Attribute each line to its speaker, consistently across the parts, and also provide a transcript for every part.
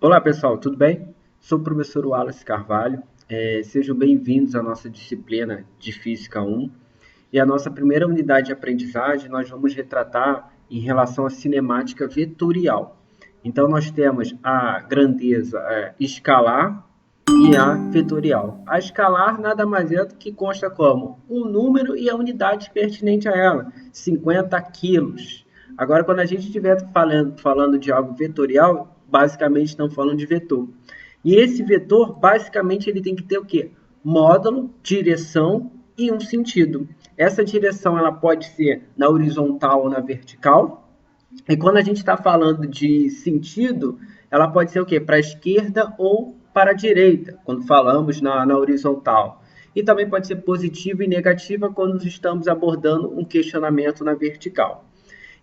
Speaker 1: Olá pessoal, tudo bem? Sou o professor Wallace Carvalho. Sejam bem-vindos à nossa disciplina de Física 1. E a nossa primeira unidade de aprendizagem nós vamos retratar em relação à cinemática vetorial. Então nós temos a grandeza escalar e a vetorial. A escalar nada mais é do que consta como um número e a unidade pertinente a ela, 50 quilos. Agora, quando a gente estiver falando de algo vetorial, basicamente estamos falando de vetor. E esse vetor, basicamente, ele tem que ter o quê? Módulo, direção e um sentido. Essa direção ela pode ser na horizontal ou na vertical. E quando a gente está falando de sentido, ela pode ser o quê? Para a esquerda ou para a direita, quando falamos na horizontal. E também pode ser positiva e negativa quando estamos abordando um questionamento na vertical.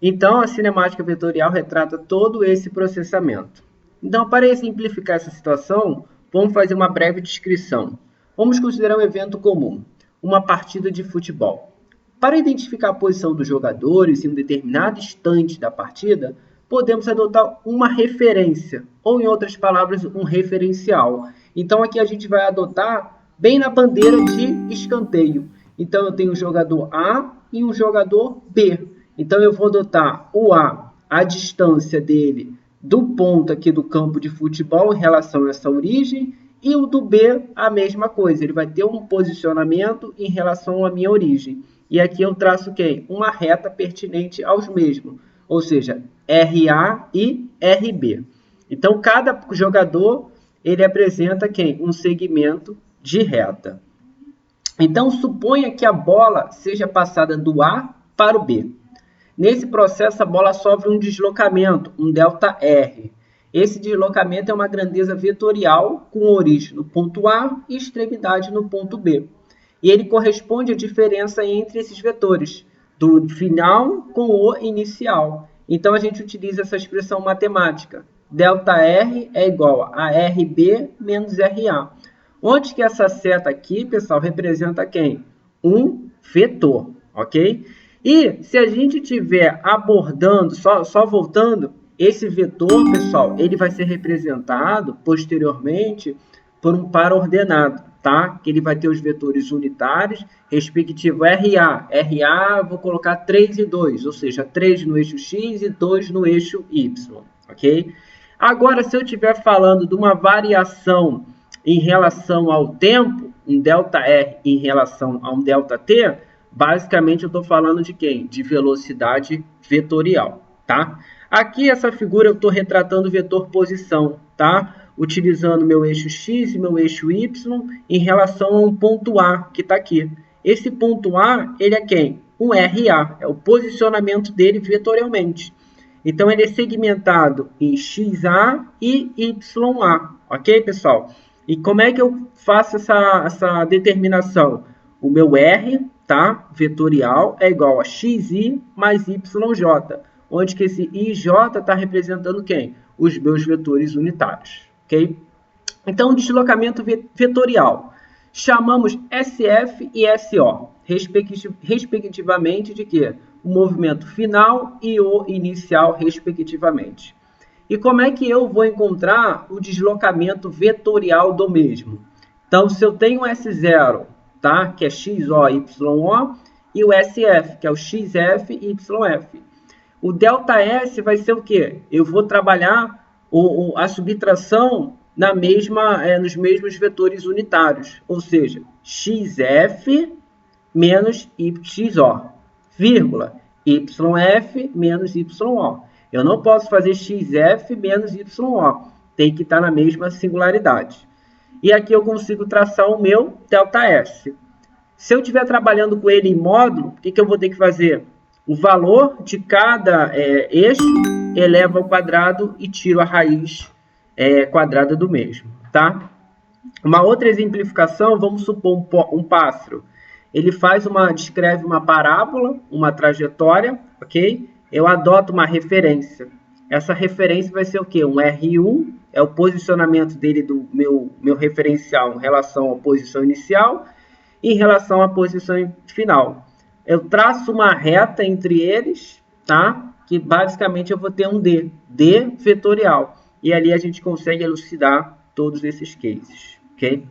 Speaker 1: Então, a cinemática vetorial retrata todo esse processamento. Então, para exemplificar essa situação, vamos fazer uma breve descrição. Vamos considerar um evento comum, uma partida de futebol. Para identificar a posição dos jogadores em um determinado instante da partida, podemos adotar uma referência, ou em outras palavras, um referencial. Então, aqui a gente vai adotar bem na bandeira de escanteio. Então, eu tenho o jogador A e um jogador B. Então, eu vou adotar o a distância dele do ponto aqui do campo de futebol em relação a essa origem, e o do B, a mesma coisa. Ele vai ter um posicionamento em relação à minha origem. E aqui eu traço quem? Uma reta pertinente aos mesmos, ou seja, RA e RB. Então, cada jogador, ele apresenta quem? Um segmento de reta. Então, suponha que a bola seja passada do A para o B. Nesse processo, a bola sofre um deslocamento, um ΔR. Esse deslocamento é uma grandeza vetorial com origem no ponto A e extremidade no ponto B. E ele corresponde à diferença entre esses vetores, do final com o inicial. Então, a gente utiliza essa expressão matemática. ΔR é igual a RB menos RA. Onde que essa seta aqui, pessoal, representa quem? Um vetor, ok? E se a gente estiver abordando, só voltando, esse vetor, pessoal, ele vai ser representado posteriormente por um par ordenado, tá? Que ele vai ter os vetores unitários, respectivo RA. RA, vou colocar 3 e 2, ou seja, 3 no eixo X e 2 no eixo Y, ok? Agora, se eu estiver falando de uma variação em relação ao tempo, um ΔR em relação a um ΔT, basicamente eu estou falando de quem? De velocidade vetorial, tá? Aqui essa figura eu estou retratando o vetor posição, tá? Utilizando meu eixo X e meu eixo Y em relação a um ponto A que está aqui. Esse ponto A, ele é quem? Um RA, é o posicionamento dele vetorialmente. Então, ele é segmentado em XA e YA, ok, pessoal? E como é que eu faço essa determinação? O meu R, tá? Vetorial, é igual a XI mais YJ, onde que esse IJ está representando quem? Os meus vetores unitários, ok? Então, deslocamento vetorial. Chamamos SF e SO, respectivamente de quê? O movimento final e o inicial, respectivamente. E como é que eu vou encontrar o deslocamento vetorial do mesmo? Então, se eu tenho S0, tá? Que é XO, YO, e o SF, que é o XF e YF. O ΔS vai ser o quê? Eu vou trabalhar a subtração nos mesmos vetores unitários, ou seja, XF menos YXO, vírgula, YF menos YO. Eu não posso fazer XF menos YO, tem que estar na mesma singularidade. E aqui eu consigo traçar o meu ΔS. Se eu estiver trabalhando com ele em módulo, o que eu vou ter que fazer? O valor de cada eixo eleva ao quadrado e tiro a raiz quadrada do mesmo, tá? Uma outra exemplificação, vamos supor um pássaro. Ele descreve uma parábola, uma trajetória, ok? Eu adoto uma referência. Essa referência vai ser o quê? Um R1, é o posicionamento dele do meu referencial em relação à posição inicial e em relação à posição final. Eu traço uma reta entre eles, tá? Que basicamente eu vou ter um D vetorial. e ali a gente consegue elucidar todos esses cases, ok?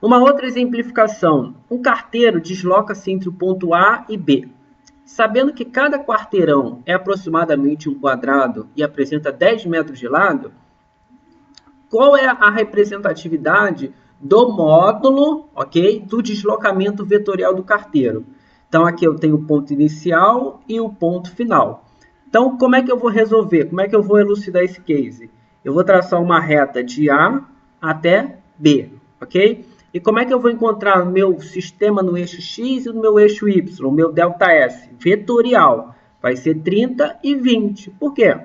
Speaker 1: Uma outra exemplificação, um carteiro desloca-se entre o ponto A e B. Sabendo que cada quarteirão é aproximadamente um quadrado e apresenta 10 metros de lado, qual é a representatividade do módulo, ok, do deslocamento vetorial do carteiro? Então, aqui eu tenho o ponto inicial e o ponto final. Então, como é que eu vou resolver? Como é que eu vou elucidar esse case? Eu vou traçar uma reta de A até B, ok? E como é que eu vou encontrar o meu sistema no eixo X e no meu eixo Y, o meu ΔS? Vetorial. Vai ser 30 e 20. Por quê?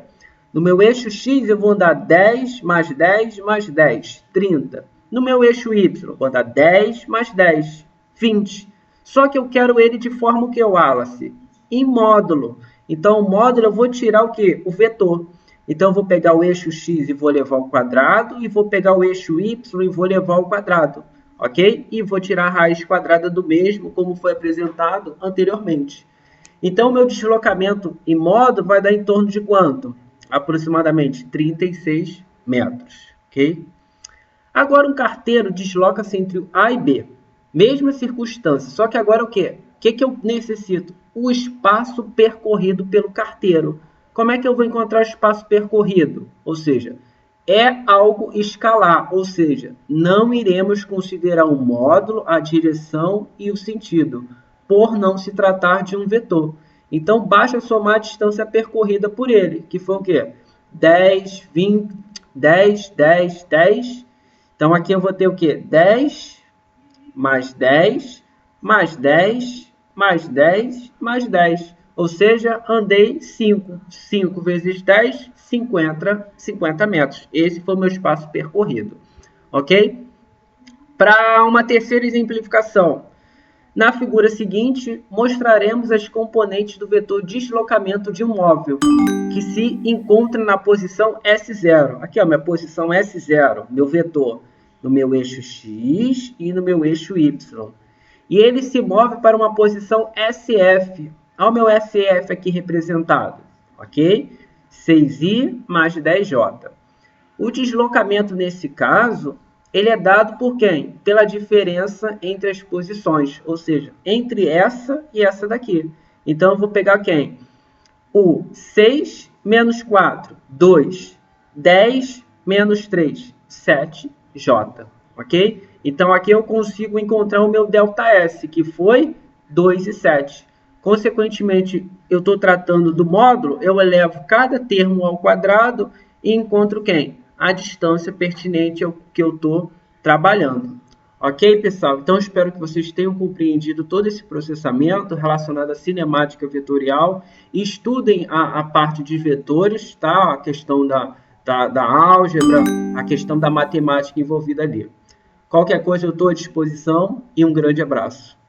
Speaker 1: No meu eixo X eu vou andar 10 mais 10 mais 10, 30. No meu eixo Y eu vou andar 10 mais 10, 20. Só que eu quero ele de forma o que, Wallace? Em módulo. Então, o módulo eu vou tirar o quê? O vetor. Então, eu vou pegar o eixo X e vou levar ao quadrado, e vou pegar o eixo Y e vou levar ao quadrado, ok? E vou tirar a raiz quadrada do mesmo, como foi apresentado anteriormente. Então, o meu deslocamento em módulo vai dar em torno de quanto? Aproximadamente 36 metros, ok? Agora, um carteiro desloca-se entre o A e B. Mesma circunstância, só que agora o quê? O que eu necessito? O espaço percorrido pelo carteiro. Como é que eu vou encontrar o espaço percorrido? Ou seja, é algo escalar, ou seja, não iremos considerar o módulo, a direção e o sentido, por não se tratar de um vetor. Então, basta somar a distância percorrida por ele, que foi o quê? 10, 20, 10, 10, 10. Então, aqui eu vou ter o quê? 10 mais 10, mais 10, mais 10, mais 10. Ou seja, andei 5. 5 vezes 10, 50 metros. Esse foi o meu espaço percorrido. Ok? Para uma terceira exemplificação, na figura seguinte, mostraremos as componentes do vetor deslocamento de um móvel, que se encontra na posição S0. Aqui, ó, minha posição S0, meu vetor, no meu eixo X e no meu eixo Y. E ele se move para uma posição SF. Olha o meu SF aqui representado, ok? 6i mais 10j. O deslocamento, nesse caso, ele é dado por quem? Pela diferença entre as posições, ou seja, entre essa e essa daqui. Então, eu vou pegar quem? O 6 menos 4, 2. 10 menos 3, 7j, ok? Então, aqui eu consigo encontrar o meu ΔS, que foi 2 e 7. Consequentemente, eu estou tratando do módulo, eu elevo cada termo ao quadrado e encontro quem? A distância pertinente ao que eu estou trabalhando. Ok, pessoal? Então, espero que vocês tenham compreendido todo esse processamento relacionado à cinemática vetorial e estudem a parte de vetores, tá? A questão da álgebra, a questão da matemática envolvida ali. Qualquer coisa eu estou à disposição e um grande abraço.